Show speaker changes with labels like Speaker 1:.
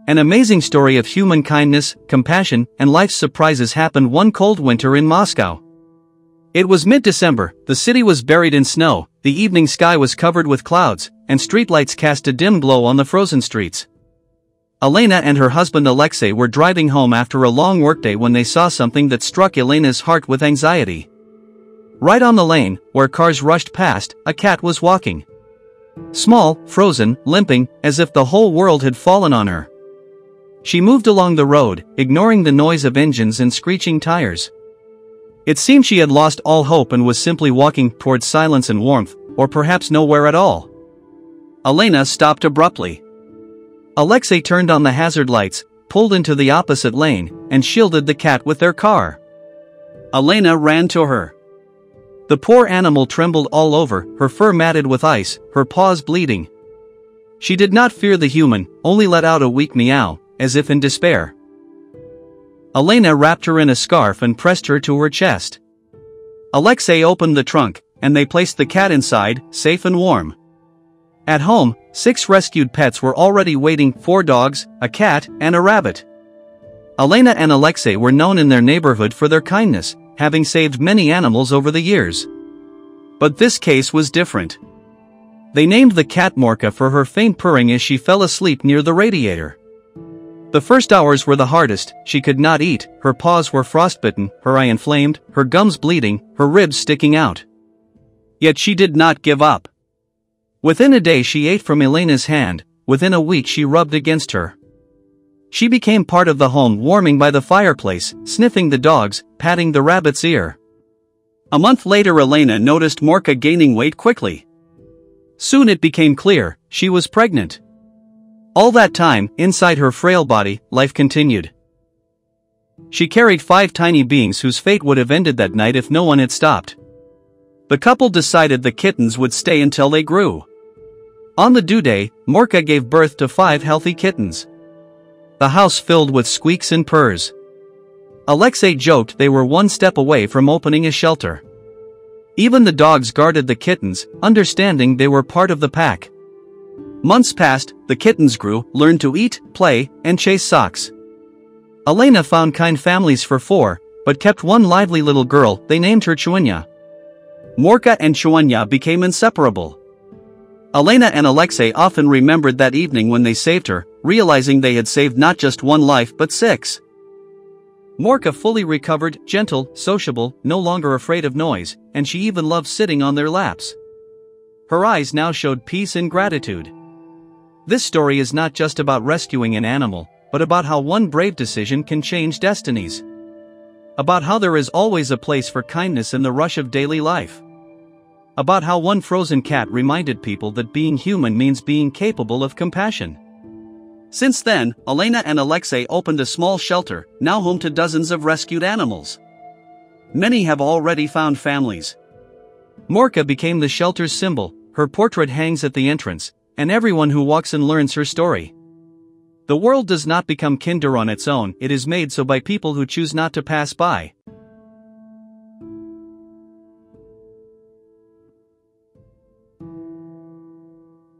Speaker 1: An amazing story of human kindness, compassion, and life's surprises happened one cold winter in Moscow. It was mid-December, the city was buried in snow, the evening sky was covered with clouds, and streetlights cast a dim glow on the frozen streets. Elena and her husband Alexei were driving home after a long workday when they saw something that struck Elena's heart with anxiety. Right on the lane, where cars rushed past, a cat was walking. Small, frozen, limping, as if the whole world had fallen on her. She moved along the road, ignoring the noise of engines and screeching tires. It seemed she had lost all hope and was simply walking towards silence and warmth, or perhaps nowhere at all. Elena stopped abruptly. Alexei turned on the hazard lights, pulled into the opposite lane, and shielded the cat with their car. Elena ran to her. The poor animal trembled all over, her fur matted with ice, her paws bleeding. She did not fear the human, only let out a weak meow, as if in despair. Elena wrapped her in a scarf and pressed her to her chest. Alexei opened the trunk, and they placed the cat inside, safe and warm. At home, 6 rescued pets were already waiting: 4 dogs, a cat, and a rabbit. Elena and Alexei were known in their neighborhood for their kindness, having saved many animals over the years. But this case was different. They named the cat Morka for her faint purring as she fell asleep near the radiator. The first hours were the hardest. She could not eat, her paws were frostbitten, her eye inflamed, her gums bleeding, her ribs sticking out. Yet she did not give up. Within a day she ate from Elena's hand, within a week she rubbed against her. She became part of the home, warming by the fireplace, sniffing the dogs, patting the rabbit's ear. A month later Elena noticed Morka gaining weight quickly. Soon it became clear, she was pregnant. All that time, inside her frail body, life continued. She carried 5 tiny beings whose fate would have ended that night if no one had stopped. The couple decided the kittens would stay until they grew. On the due day, Morka gave birth to 5 healthy kittens. The house filled with squeaks and purrs. Alexei joked they were one step away from opening a shelter. Even the dogs guarded the kittens, understanding they were part of the pack. Months passed, the kittens grew, learned to eat, play, and chase socks. Elena found kind families for 4, but kept one lively little girl. They named her Chuanya. Morka and Chuanya became inseparable. Elena and Alexei often remembered that evening when they saved her, realizing they had saved not just 1 life but 6. Morka fully recovered, gentle, sociable, no longer afraid of noise, and she even loved sitting on their laps. Her eyes now showed peace and gratitude. This story is not just about rescuing an animal, but about how one brave decision can change destinies. About how there is always a place for kindness in the rush of daily life. About how one frozen cat reminded people that being human means being capable of compassion. Since then, Elena and Alexei opened a small shelter, now home to dozens of rescued animals. Many have already found families. Morka became the shelter's symbol, her portrait hangs at the entrance, and everyone who walks in learns her story. The world does not become kinder on its own, it is made so by people who choose not to pass by.